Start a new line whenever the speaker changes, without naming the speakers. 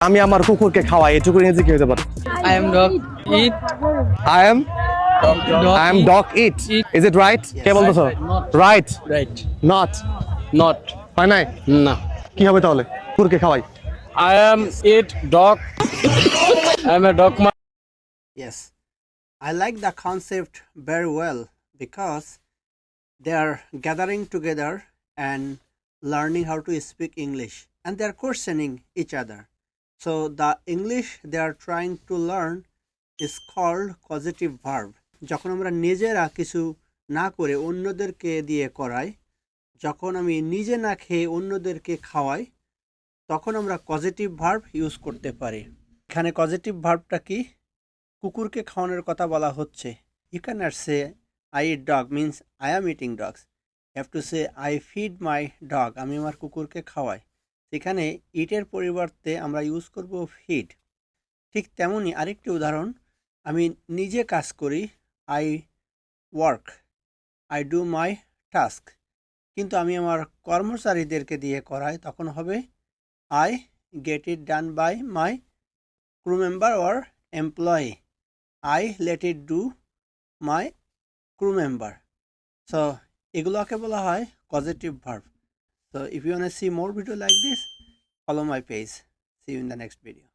আমি আমার কুকুরকে খাওয়াই, এটুকু ইংরেজি কি হতে পারে?
I am dog eat
I am dog eat. Is it right? কে বলতেছো? Right.
right
Not.
not
হয় নাই?
no
কি হবে তাহলে? কুকুরকে খাওয়াই।
I am eat dog I am a dog
Yes, I like the concept very well because they are gathering together and learning how to speak English and they are questioning each other. So, the English they are trying to learn is called causative verb. যখন আমরা নিজেরা কিছু না করে অন্যদেরকে দিয়ে করাই, যখন আমি নিজে না খেয়ে অন্যদেরকে খাওয়াই, তখন আমরা কজেটিভ ভার্ব ইউজ করতে পারি। এখানে কজেটিভ ভার্বটা কি? কুকুরকে খাওয়ানোর কথা বলা হচ্ছে। You can not say I eat dog means I am eating dogs. Have to say I feed my dog, আমি আমার কুকুরকে খাওয়াই। সেখানে ইটের পরিবর্তে আমরা ইউজ করব ফিড। ঠিক তেমনই আরেকটি উদাহরণ, আমি নিজে কাজ করি, I work, I do my task, কিন্তু আমি আমার কর্মচারীদেরকে দিয়ে করাই, তখন হবে I get it done by my crew member or employee, I let it do my crew member. So এগুলোকে বলা হয় causative verb. So if you want to see more video like this, follow my page. See you in the next video.